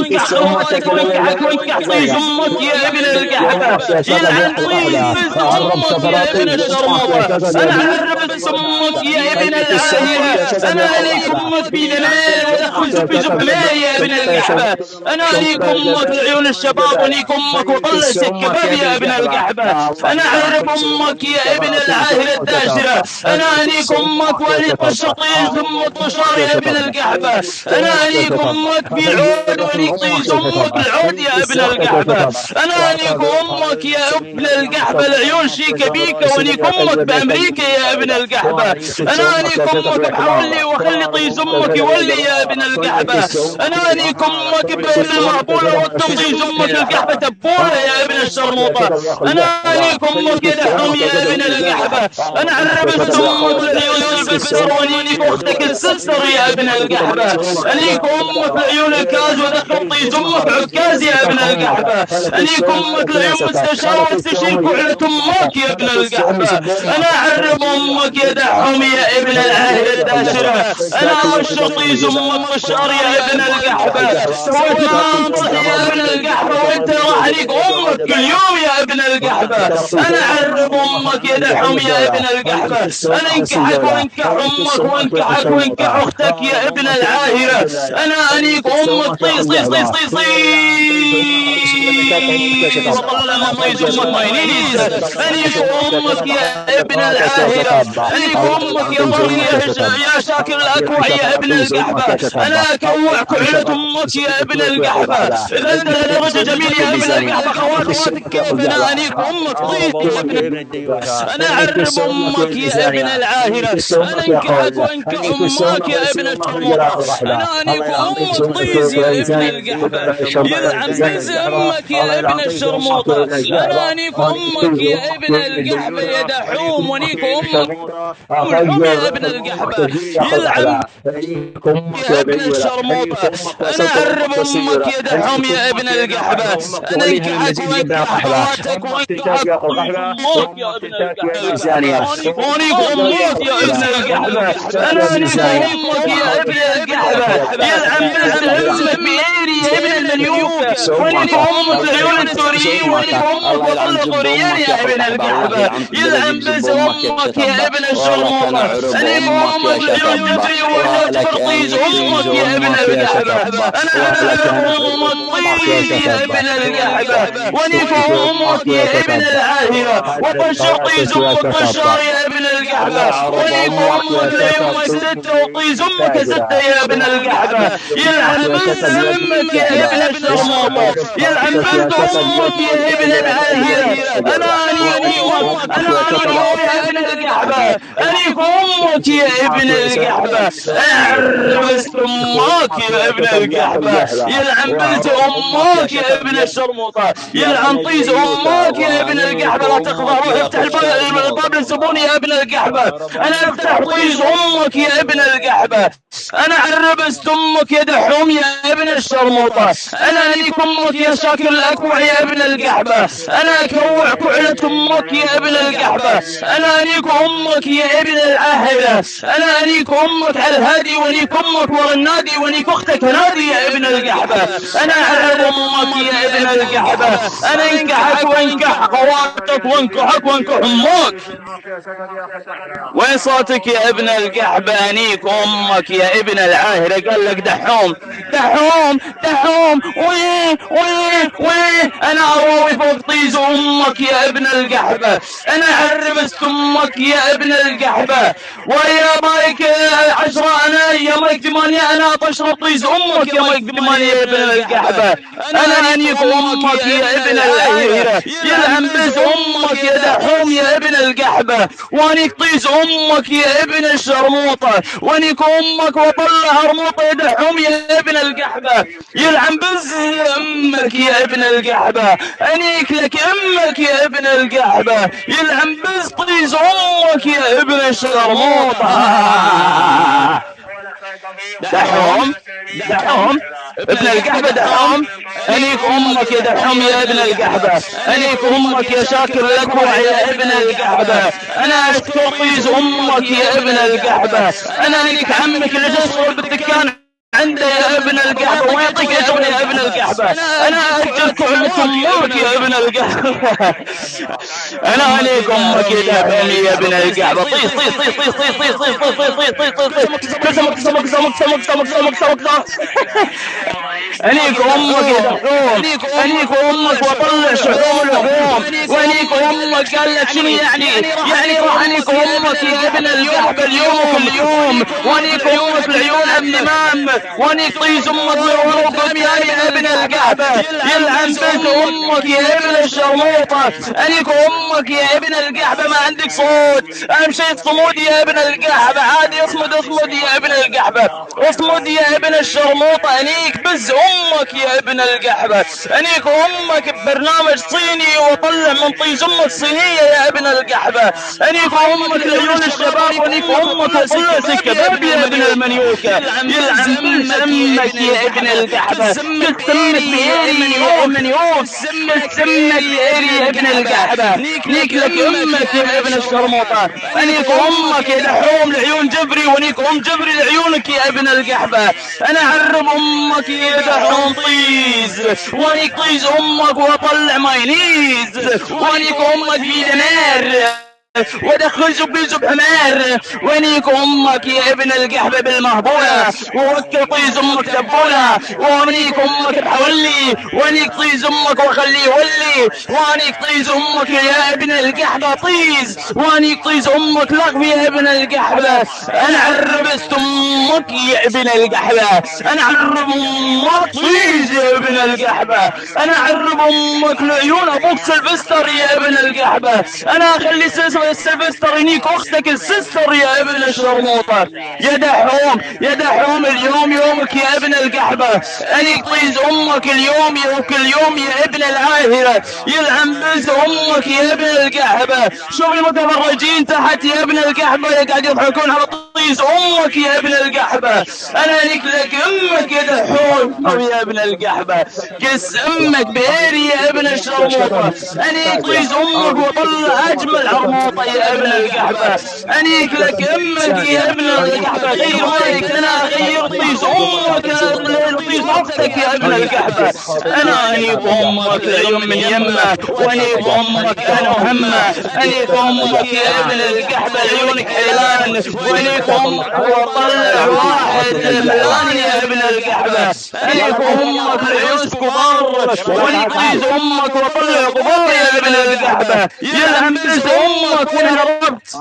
وانكح خواتك وانكحك وانكح طيز امك يا ابن القحبة، يلعن طيز امك يا ابن الشرموطة، انا عربت امك يا ابن العاهرة، انا عليك امك في دمين ودخلت في زبلين يا ابن القحبة، انا عليك امك لعيون الشباب وليك امك وطلع الكباب يا ابن القحبة، انا عرب امك يا ابن العاهرة الداشرة، انا عليك امك وليك الشطيز امك وشار يا ابن القحبة، انا عليك امك في عود وليك طيز امك العود يا ابن القحبة، انا عليك امك يا ابن القحبة العيون شيكة بيكا وليك امك بامريكا يا ابن القحبة، انا عليك امك بحولي وخلي طيز امك يولي يا ابن القحبة، انا عليك امك بين المقبولة والتمطيز امك القحبة تبولة يا ابن الشرموطة، انا عليك امك يا دحوم يا ابن القحبة، انا عربت امك لعيون البلبل وليك اختك السلسر يا ابن القحبة، عليك امك لعيون الكاز ودخل طيز امك عكاز يا ابن القحبة، عليك امك لعيون مستشار واستشير كحلة امك يا ابن القحبة، انا اعرب امك يا دحوم يا ابن العاهرة الداشرة، انا والشطيز امك والشار يا ابن القحبة، سويت ما انصح يا ابن القحبة وانت راح عليك امك كل يوم يا ابن القحبة، انا اعرب امك يا دحوم يا ابن القحبة، انا انكحك وانكح امك وانكحك وانكح اختك يا ابن العاهرة، انا انيك امك طيس طيس طيس طيس طيس وطلع من طيس امك ماينيز، انيك امك يا ابن العاهرة، انيك امك يا ضري يا شاكر الاكوع يا ابن القحبة، انا اكوع كحلة امك يا ابن القحبة، اذا انت لدرجة جميل يا ابن القحبة خواتك كيف انا انيك امك طيس يا ابن، انا اعرب امك يا ابن العاهرة، انا انكحك وانكح امك يا ابن الشرموطة، انا انيك امك طيز يا ابن القحبة، يلعن بز امك يا ابن الشرموطة، انا انيك امك يا ابن القحبة يا دحوم ونيك امك والحم يا ابن القحبة، يلعن يا ابن الشرموطة، انا اعرب امك يا دحوم يا ابن القحبة، انا انكحك وانكح خواتك وانكحك امك يا ابن القحبة، ونيك امك يا ابن القحبة، انا انيك امك يا ابن القحبة، يلعن بز امك بإيري يا ابن المليوكة، ونيك امك لعيون السوريين ونيك امك وطلع طوريان يا ابن القحبة، يلعن بز امك يا ابن الشرموطة، انيك امك لعيون جفري وجفر طيز امك يا ابن القحبة، انا اعرف امك طيز يا ابن القحبة، ونيك امك يا ابن العاهرة، وبشر طيز امك بشار يا ابن القحبة، ونيك امك لامك ستة وطيز امك ستة يا ابن القحبة، يلعن بز امك يا ابن الشرموطة، يلعن بز امك يا ابن العاهرة، انا انيك امك انا انيك يا ابن القحبة، انيك امك يا ابن القحبة، اعربست امك يا ابن القحبة، يلعن بز امك يا ابن الشرموطة، يلعن طيز امك يا ابن القحبة، لا تخضع روح افتح الباب للزبون يا ابن القحبة، انا افتح طيز امك يا ابن القحبة، انا عربست امك يا دحوم يا ابن الشرموطة، انا انيك امك يا شاكر الاكوع يا ابن القحبة، انا اكوع كحلة امك يا ابن القحبة، انا انيك امك يا ابن العاهرة، انا انيك امك على الهادي ونيك امك ورا النادي ونيك اختك نادي يا ابن القحبة، انا اعرب امك يا ابن القحبة، انا انكحك وانكح خواتك وانكحك وانكح امك، وين صوتك يا ابن القحبة، انيك امك يا ابن العاهرة، قال لك دحوم دحوم دحوم ويه ويه ويه، انا اروي فوق طيز امك يا ابن القحبة، انا عربست امك يا ابن القحبة، ويا مايك 10 انا يا مايك 8 انا تشرب طيز امك يا مايك 8 يا ابن القحبة، انا انيك امك يا ابن العاهرة، يلعن بز امك يا دحوم يا ابن القحبة، وانيك طيز امك يا ابن الشرموطة، وانيك امك وطلع هرموطة يا دحوم يا ابن القحبة، يلعن بز امك يا ابن القحبة، انيك لك امك يا ابن القحبة، يلعن بز طيز امك يا ابن الشرموطة، دحوم دحوم ابن القحبة دحوم، انيك امك يا دحوم يا ابن القحبة، انيك امك يا شاكر الاكوع يا ابن القحبة، انا اشكر طيز امك يا ابن القحبة، انا انيك عمك اللي تشتغل بالدكان عنده يا ابن القحبة ويعطيك اجر يا ابن القحبة. القحبة. أنا أجلك أمك يا ابن القحبة. أنا أنيك أمك يا دحوم يا ابن القحبة. طيس طيس طيس طيس طيس طيس طيس طيس طيس طيس طيس طيس كل سمك سمك سمك سمك سمك سمك سمك. أنيك أمك يا دحوم، أنيك أمك وأطلع شحوم اللحوم، وأنيك أمك. قال لك شنو يعني راح أنيك أمك يا ابن القحبة اليوم وكل يوم، وأنيك أمك العيون النمام، وأنيك طيز أمك من قدام يا ابن القحبة. يلعن بك أمك يا ابن الشرموطة. أنيك أمك يا ابن القحبة ما عندك صوت، أهم شيء تصمود يا ابن القحبة. عادي اصمد اصمد يا ابن القحبة، اصمد يا ابن الشرموطة. أنيك بز أمك يا ابن القحبة. أنيك أمك ببرنامج صيني وطلع من طيز أمك صينية يا ابن القحبة. أنيك أمك لعيون الشباب، وأنيك أمك وسلس الكباب يا ابن المنيوكة. يلعن بز أمك يا ابن القحبة. كل سمك بإيري يا منيوك، كل سمك بإيري يا ابن القحبة. نيك لك أمك يا ابن الشرموطة. أنيك أمك يا دحوم لعيون جبري، وأنيك أم جبري لعيونك يا ابن القحبة. أنا أعرب أمك يا دحوم طيز، وأنيك طيز أمك وأطلع مايونيز، وأنيك أمك في دمار ودخل زب حمار. وينيك امك يا ابن القحبة بالمهبولة، ووكل طيز امك تبولة. وانيك امك بحولي، وانيك طيز امك وخليه يولي. وانيك طيز امك يا ابن القحبة طيز، وانيك طيز امك لغم يا ابن القحبة. انا عربست امك يا ابن القحبة، انا عرب امك طيز يا ابن القحبة. انا عرب امك لعيون ابوك سلفستر يا ابن القحبة. انا اخلي السلفستر ينيك اختك السستر يا ابن الشرموطة. يا دحوم يا دحوم اليوم يومك يا ابن القحبة. انيك طيز امك اليوم وكل يوم يا ابن العاهرة. يلعن بز امك يا ابن القحبة. شوف المتفرجين تحت يا ابن القحبة قاعد يضحكون على طيز امك يا ابن القحبة. انا انيك لك امك يا دحوم يا ابن القحبة. قس امك بيري يا ابن الشرموطة. انيك طيز امك وطلع اجمل عرموطة يا ابن القحبة. انيك لك امك يا ابن القحبة. غير مالك انا غير طيز امك طيز اختك يا ابن القحبة. انا انيك امك العيون من يمه، وانيك امك انا وهمه. انيك امك يا ابن القحبة عيونك حيلان، وانيك امك وطلع واحد ملان يا ابن القحبة. انيك امك العيون كبار، وانيك طيز امك وطلع غبار يا ابن القحبة. يلعن بز امك. وين هربت؟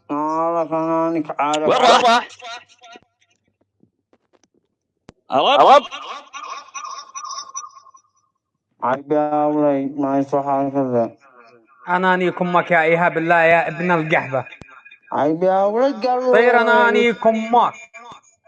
وين راح؟ هرب؟ أنا أنيك أمك يا إيهاب الله يا ابن القحبة. طير أنا أنيك أمك.